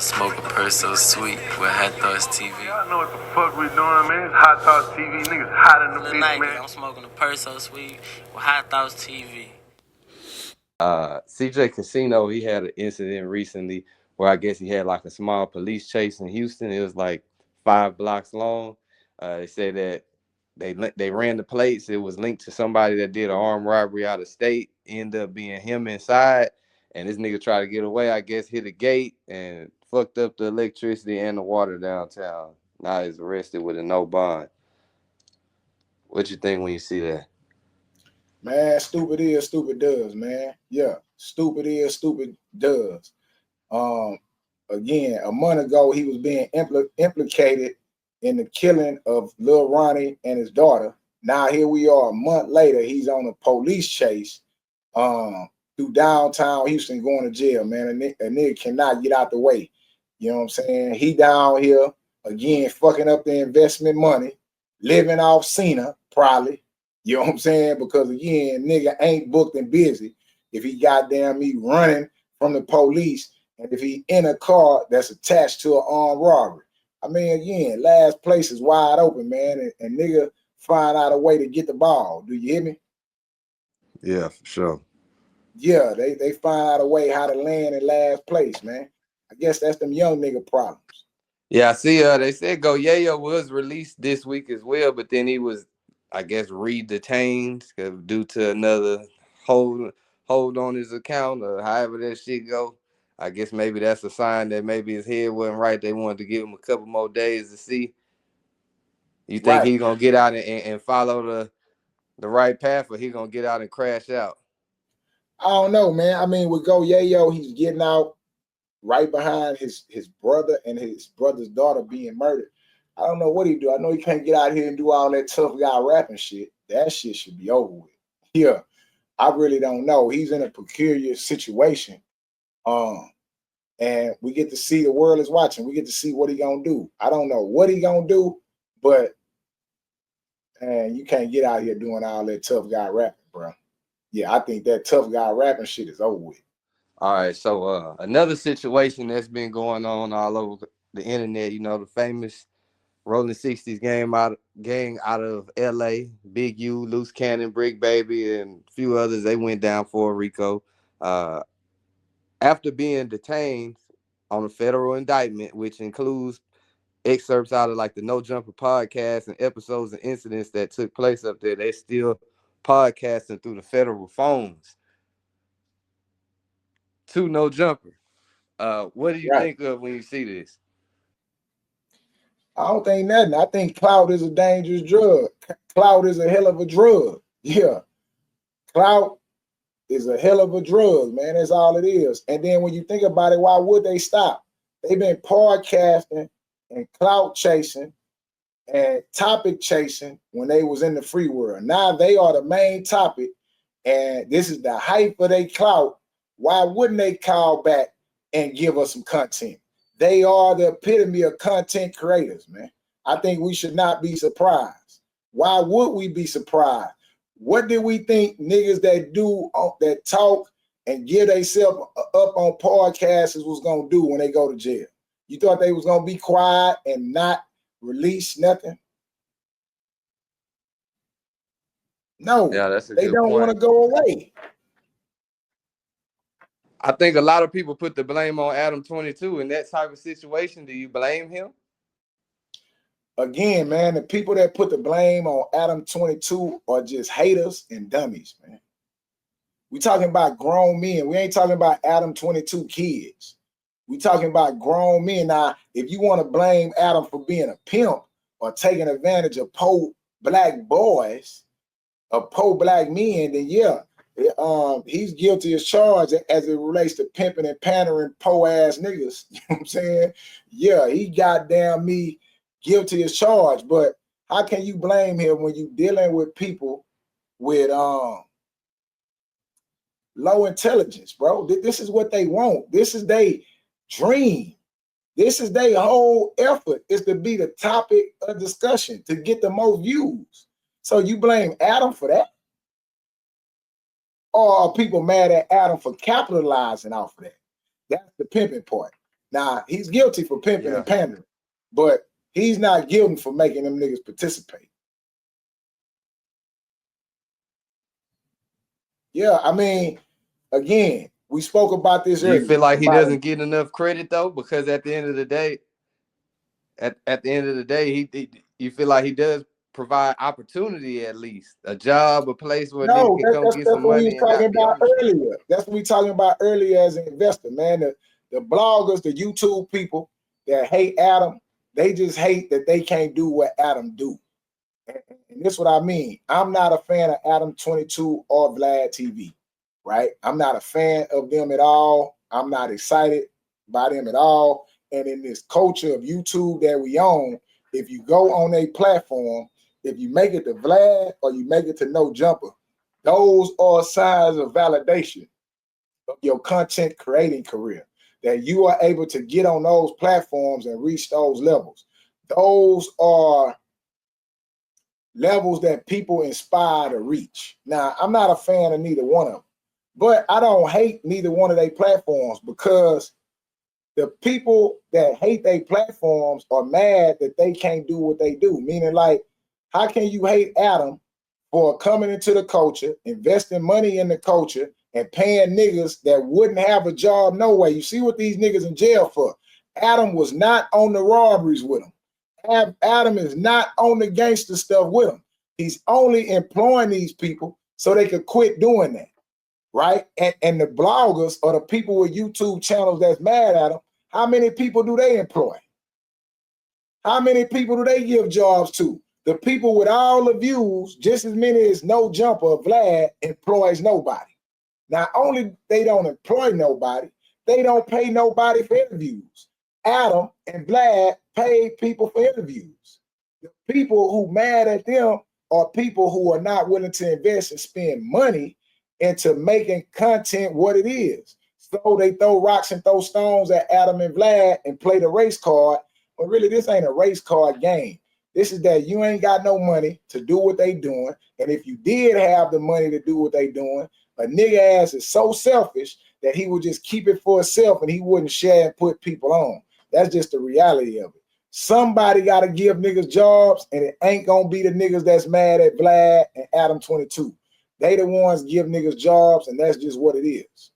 Smoke a purse so sweet with HighThoughtsTV. Y'all know what the fuck we doing, man. It's Hot Thoughts TV. Niggas hot in the bitch, man. I'm smoking a purse so sweet with HighThoughtsTV. CJ Casino, he had an incident recently where I guess he had like a small police chase in Houston. It was like 5 blocks long. They said that they ran the plates. It was linked to somebody that did an armed robbery out of state. Ended up being him inside, and this nigga tried to get away. I guess hit a gate and fucked up the electricity and the water downtown. Now he's arrested with a no bond. What you think when you see that? Man, stupid is, stupid does, man. Yeah, stupid is, stupid does. Again, a month ago, he was being implicated in the killing of Lil Ronnie and his daughter. Now here we are, a month later, he's on a police chase through downtown Houston going to jail, man. A nigga cannot get out the way. You know what I'm saying? He down here, again, fucking up the investment money, living off Sina, probably. You know what I'm saying? Because again, nigga ain't booked and busy if he goddamn me running from the police and if he in a car that's attached to an armed robbery. I mean, again, last place is wide open, man, and nigga find out a way to get the ball. Do you hear me? Yeah, for sure. Yeah, they find out a way how to land in last place, man. I guess that's them young nigga problems. Yeah, I see. They said Yayo was released this week as well, but then he was, I guess, re-detained due to another hold on his account or however that shit go. I guess maybe that's a sign that maybe his head wasn't right. They wanted to give him a couple more days to see. You think Right. he gonna get out and follow the right path, or he gonna get out and crash out? I don't know, man. I mean, with Yayo, he's getting out right behind his brother and his brother's daughter being murdered. I don't know what he do. I know he can't get out here and do all that tough guy rapping shit. That shit should be over with. Yeah, I really don't know. He's in a peculiar situation. And we get to see, the world is watching. We get to see what he gonna do. I don't know what he gonna do, but man, you can't get out here doing all that tough guy rapping, bro. Yeah, I think that tough guy rapping shit is over with. All right, so another situation that's been going on all over the internet, you know, the famous Rolling 60s gang out of LA, Big U, Loose Cannon, Brick Baby, and a few others, they went down for RICO. After being detained on a federal indictment, which includes excerpts out of like the No Jumper podcast and episodes and incidents that took place up there, they're still podcasting through the federal phones to No Jumper. What do you think of when you see this? I don't think nothing. I think clout is a dangerous drug. Clout is a hell of a drug. Yeah. Clout is a hell of a drug, man. That's all it is. And then when you think about it, why would they stop? They've been podcasting and clout chasing and topic chasing when they was in the free world. Now they are the main topic, and this is the hype of their clout. Why wouldn't they call back and give us some content? They are the epitome of content creators, man. I think we should not be surprised. Why would we be surprised? What did we think niggas that talk and give themselves up on podcasts was gonna do when they go to jail? You thought they was gonna be quiet and not release nothing? No, Yeah, that's a they good don't point. want to go away. I think a lot of people put the blame on Adam22 in that type of situation. Do you blame him? Again, man, the people that put the blame on Adam22 are just haters and dummies, man. We talking about grown men. We ain't talking about Adam22 kids. We talking about grown men. Now, if you want to blame Adam for being a pimp or taking advantage of poor black boys or poor black men, then yeah, he's guilty as charged as it relates to pimping and pandering poor ass niggas. You know what I'm saying? Yeah, he goddamn me guilty as charged. But how can you blame him when you dealing with people with low intelligence, bro? This is what they want. This is their dream. This is their whole effort, is to be the topic of discussion, to get the most views. So you blame Adam for that? Or are people mad at Adam for capitalizing off of that? That's the pimping part. Now, he's guilty for pimping and pandering, but he's not guilty for making them niggas participate. Yeah, I mean, again, we spoke about this earlier. You feel like he doesn't get enough credit though, because at the end of the day, you feel like he does provide opportunity, at least a job, a place where nigga can come get some what we money was and talking not be about on earlier. That's what we talking about earlier as an investor, man. The bloggers, the YouTube people that hate Adam, they just hate that they can't do what Adam do. And this is what I mean. I'm not a fan of Adam22 or Vlad TV, right? I'm not a fan of them at all. I'm not excited by them at all. And in this culture of YouTube that we own, if you go on a platform, if you make it to Vlad or you make it to No Jumper, those are signs of validation of your content creating career, that you are able to get on those platforms and reach those levels. Those are levels that people inspire to reach. Now, I'm not a fan of neither one of them, but I don't hate neither one of their platforms, because the people that hate their platforms are mad that they can't do what they do. Meaning, like, how can you hate Adam for coming into the culture, investing money in the culture, and paying niggas that wouldn't have a job no way? You see what these niggas in jail for. Adam was not on the robberies with him. Adam is not on the gangster stuff with him. He's only employing these people so they could quit doing that, right? And the bloggers or the people with YouTube channels that's mad at him, how many people do they employ? How many people do they give jobs to? The people with all the views, just as many as No Jumper, Vlad, employs nobody. Not only they don't employ nobody, they don't pay nobody for interviews. Adam and Vlad paid people for interviews. The people who mad at them are people who are not willing to invest and spend money into making content what it is. So they throw rocks and throw stones at Adam and Vlad and play the race card. But really, this ain't a race card game. This is that you ain't got no money to do what they doing. And if you did have the money to do what they doing, a nigga ass is so selfish that he would just keep it for himself and he wouldn't share and put people on. That's just the reality of it. Somebody got to give niggas jobs, and it ain't gonna be the niggas that's mad at Vlad and Adam22. They the ones give niggas jobs, and that's just what it is.